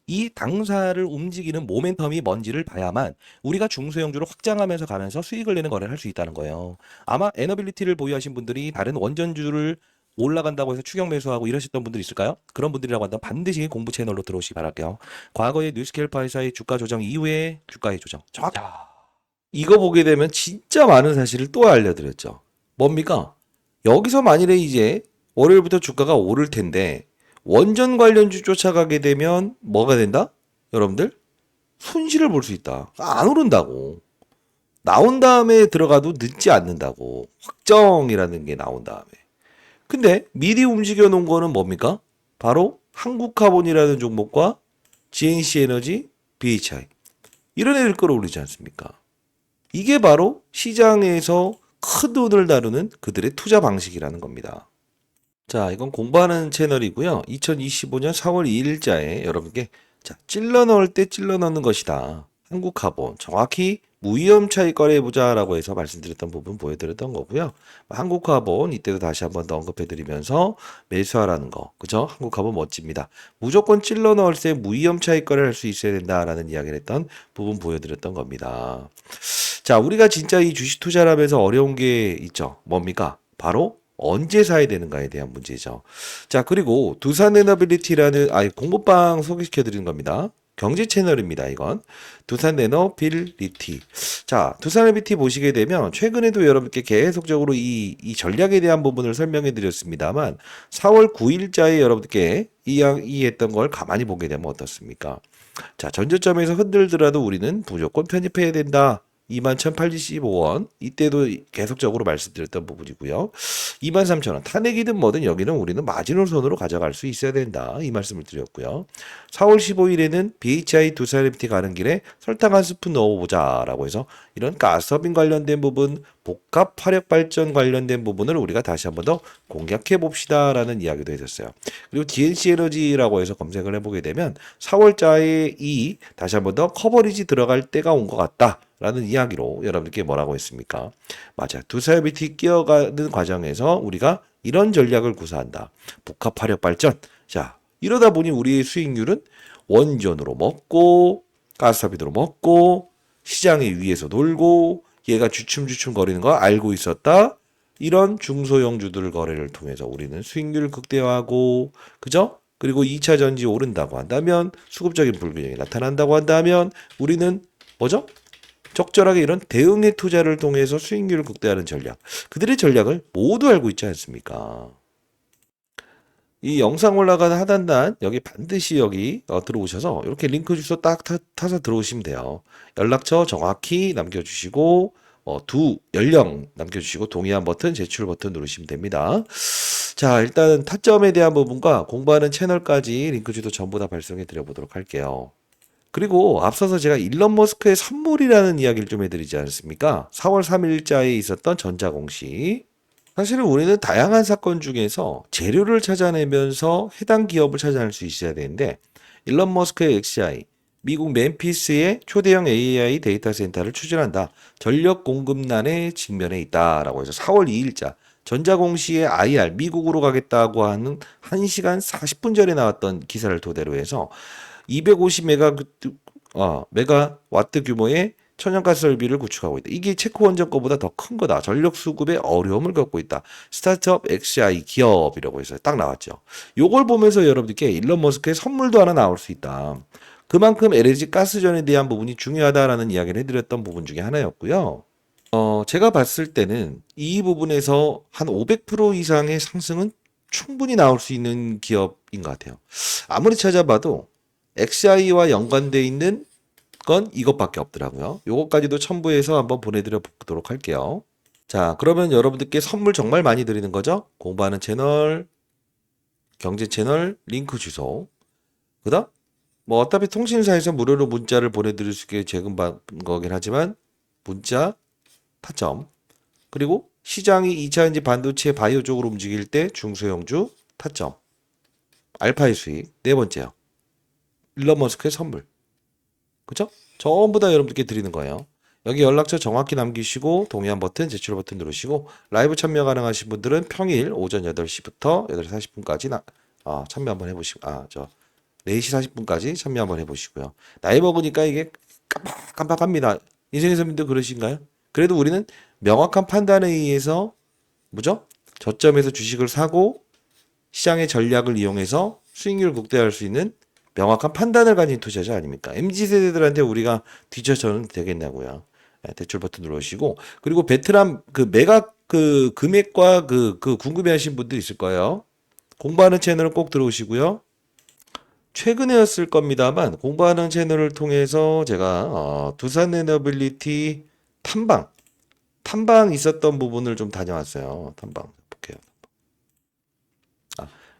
이 당사를 움직이는 모멘텀이 뭔지를 봐야만 우리가 중소형주를 확장하면서 가면서 수익을 내는 거래를 할 수 있다는 거예요. 아마 에너빌리티를 보유하신 분들이 다른 원전주를 올라간다고 해서 추격 매수하고 이러셨던 분들 있을까요? 그런 분들이라고 한다면 반드시 공부 채널로 들어오시기 바랄게요. 과거의 뉴스케일 파이사의 주가 조정 이후에 주가의 조정. 정확. 이거 보게 되면 진짜 많은 사실을 또 알려드렸죠. 뭡니까? 여기서 만일에 이제 월요일부터 주가가 오를 텐데 원전 관련주 쫓아가게 되면 뭐가 된다? 여러분들 손실을 볼 수 있다. 안 오른다고. 나온 다음에 들어가도 늦지 않는다고. 확정이라는 게 나온 다음에. 근데 미리 움직여 놓은 거는 뭡니까? 바로 한국카본이라는 종목과 GNC에너지, BHI. 이런 애들 끌어올리지 않습니까? 이게 바로 시장에서 큰 돈을 다루는 그들의 투자 방식이라는 겁니다. 자, 이건 공부하는 채널이고요. 2025년 4월 2일자에 여러분께 자, 찔러 넣을 때 찔러 넣는 것이다. 한국카본 정확히 무위험 차익 거래해보자라고 해서 말씀드렸던 부분 보여드렸던 거고요. 한국카본 이때도 다시 한번 더 언급해드리면서 매수하라는 거. 그죠? 한국카본 멋집니다. 무조건 찔러 넣을 때 무위험 차익 거래를 할 수 있어야 된다라는 이야기를 했던 부분 보여드렸던 겁니다. 자, 우리가 진짜 이 주식 투자를 하면서 어려운 게 있죠. 뭡니까? 바로 언제 사야 되는가에 대한 문제죠. 자, 그리고 두산에너빌리티라는 공부방 소개시켜 드리는 겁니다. 경제 채널입니다, 이건. 두산에너빌리티. 자, 두산에너빌리티 보시게 되면 최근에도 여러분께 계속적으로 이 전략에 대한 부분을 설명해 드렸습니다만 4월 9일자에 여러분께 이해했던 걸 가만히 보게 되면 어떻습니까? 자, 전저점에서 흔들더라도 우리는 무조건 편입해야 된다. 21,085원. 이때도 계속적으로 말씀드렸던 부분이고요. 23,000원. 탄핵이든 뭐든 여기는 우리는 마지노선으로 가져갈 수 있어야 된다. 이 말씀을 드렸고요. 4월 15일에는 BHI 두산에너빌리티 가는 길에 설탕 한 스푼 넣어보자라고 해서 이런 가스터빈 관련된 부분, 복합 화력 발전 관련된 부분을 우리가 다시 한번 더 공략해 봅시다라는 이야기도 해줬어요. 그리고 DNC 에너지라고 해서 검색을 해보게 되면 4월자에 이 다시 한번 더 커버리지 들어갈 때가 온 것 같다. 라는 이야기로 여러분께 뭐라고 했습니까? 맞아. 두산에너빌리티 끼어가는 과정에서 우리가 이런 전략을 구사한다. 복합 화력 발전. 자, 이러다 보니 우리의 수익률은 원전으로 먹고 가스터빈으로 먹고 시장의 위에서 돌고 얘가 주춤주춤 거리는 거 알고 있었다. 이런 중소형주들 거래를 통해서 우리는 수익률을 극대화하고 그죠? 그리고 2차 전지 오른다고 한다면 수급적인 불균형이 나타난다고 한다면 우리는 뭐죠? 적절하게 이런 대응의 투자를 통해서 수익률을 극대화하는 전략. 그들의 전략을 모두 알고 있지 않습니까? 이 영상 올라가는 하단단 여기 반드시 여기 들어오셔서 이렇게 링크 주소 딱 타서 들어오시면 돼요. 연락처 정확히 남겨주시고 두 연령 남겨주시고 동의한 버튼 제출 버튼 누르시면 됩니다. 자, 일단 타점에 대한 부분과 공부하는 채널까지 링크 주소 전부 다 발송해 드려 보도록 할게요. 그리고 앞서서 제가 일론 머스크의 선물이라는 이야기를 좀 해드리지 않습니까? 4월 3일자에 있었던 전자공시. 사실은 우리는 다양한 사건 중에서 재료를 찾아내면서 해당 기업을 찾아낼 수 있어야 되는데 일론 머스크의 XI, 미국 멤피스의 초대형 AI 데이터 센터를 추진한다. 전력 공급난에 직면해 있다라고 해서 4월 2일자 전자공시의 IR 미국으로 가겠다고 하는 1시간 40분 전에 나왔던 기사를 토대로 해서 250메가와트 규모의 천연가스 설비를 구축하고 있다. 이게 체코 원전 거보다 더 큰 거다. 전력 수급에 어려움을 겪고 있다. 스타트업 XI 기업이라고 해서 딱 나왔죠. 요걸 보면서 여러분들께 일론 머스크의 선물도 하나 나올 수 있다. 그만큼 LNG 가스전에 대한 부분이 중요하다라는 이야기를 해드렸던 부분 중에 하나였고요. 제가 봤을 때는 이 부분에서 한 500% 이상의 상승은 충분히 나올 수 있는 기업인 것 같아요. 아무리 찾아봐도 XI와 연관되어 있는 건 이것밖에 없더라고요. 요것까지도 첨부해서 한번 보내드려 보도록 할게요. 자, 그러면 여러분들께 선물 정말 많이 드리는 거죠? 공부하는 채널, 경제 채널, 링크 주소. 그다음 뭐 어차피 통신사에서 무료로 문자를 보내드릴 수 있게 제공받은 거긴 하지만 문자, 타점, 그리고 시장이 2차전지 반도체 바이오 쪽으로 움직일 때 중소형주 타점, 알파의 수익, 네 번째요. 일론 머스크의 선물. 그죠? 전부 다 여러분들께 드리는 거예요. 여기 연락처 정확히 남기시고 동의한 버튼, 제출 버튼 누르시고 라이브 참여 가능하신 분들은 평일 오전 8시부터 8시 40분까지 참여 한번 해보시고 4시 40분까지 참여 한번 해보시고요. 나이 먹으니까 이게 깜빡깜빡합니다. 인생의 선배님도 그러신가요? 그래도 우리는 명확한 판단에 의해서 뭐죠? 저점에서 주식을 사고 시장의 전략을 이용해서 수익률을 극대화할 수 있는 명확한 판단을 가진 투자자 아닙니까? MZ세대들한테 우리가 뒤처져는 되겠냐고요. 대출 버튼 누르시고 그리고 베트남 그 매각 그 금액과 그 궁금해하신 분들 있을 거예요. 공부하는 채널을 꼭 들어오시고요. 최근에였을 겁니다만 공부하는 채널을 통해서 제가 두산 에너빌리티 탐방 있었던 부분을 좀 다녀왔어요. 탐방 볼게요.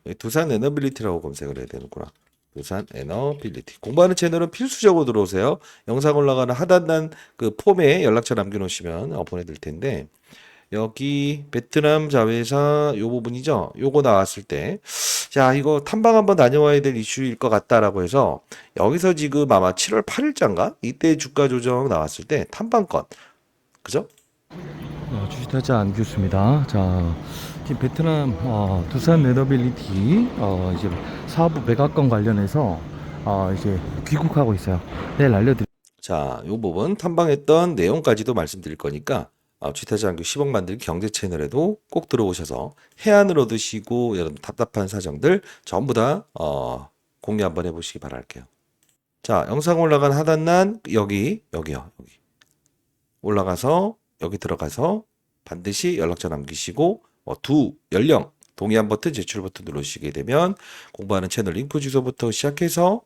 여기 두산 에너빌리티라고 검색을 해야 되는구나. 두산 에너빌리티. 공부하는 채널은 필수적으로 들어오세요. 영상 올라가는 하단단 그 폼에 연락처 남겨놓으시면 보내드릴 텐데 여기 베트남 자회사 요 부분이죠. 요거 나왔을 때, 자, 이거 탐방 한번 다녀와야 될 이슈일 것 같다라고 해서 여기서 지금 아마 7월 8일자인가? 이때 주가 조정 나왔을 때 탐방권, 그죠? 주식타자 안규수입니다. 자, 지금 베트남 두산 에너빌리티 이제 사부 매각권 관련해서 이제 귀국하고 있어요. 내일 알려드릴게요. 자, 요 부분 탐방했던 내용까지도 말씀드릴 거니까 주식타자 안규 10억 만들기 경제 채널에도 꼭 들어오셔서 해안을 얻으시고 여러분 답답한 사정들 전부 다 공유 한번 해보시기 바랄게요. 자, 영상 올라간 하단란 여기요. 여기 올라가서 여기 들어가서 반드시 연락처 남기시고 두 연령 동의한 버튼 제출 버튼 누르시게 되면 공부하는 채널 링크 주소부터 시작해서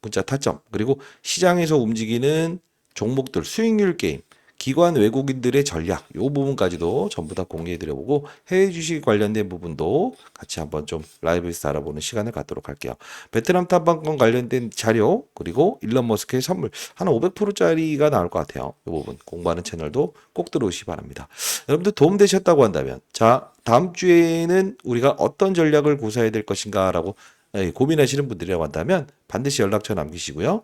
문자 타점 그리고 시장에서 움직이는 종목들 수익률 게임 기관 외국인들의 전략 요 부분까지도 전부 다 공개해 드려보고 해외 주식 관련된 부분도 같이 한번 좀 라이브에서 알아보는 시간을 갖도록 할게요. 베트남 탐방권 관련된 자료 그리고 일론 머스크의 선물 한 500%짜리가 나올 것 같아요. 이 부분 공부하는 채널도 꼭 들어오시기 바랍니다. 여러분들 도움되셨다고 한다면 자 다음 주에는 우리가 어떤 전략을 구사해야 될 것인가라고 고민하시는 분들이라고 한다면 반드시 연락처 남기시고요.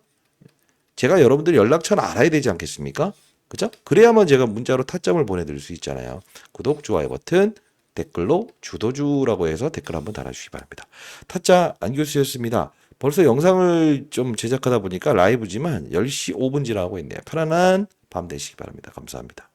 제가 여러분들 연락처는 알아야 되지 않겠습니까? 그죠? 그래야만 제가 문자로 타점을 보내드릴 수 있잖아요. 구독, 좋아요 버튼, 댓글로 주도주라고 해서 댓글 한번 달아주시기 바랍니다. 타짜 안교수였습니다. 벌써 영상을 좀 제작하다 보니까 라이브지만 10시 5분 지나고 있네요. 편안한 밤 되시기 바랍니다. 감사합니다.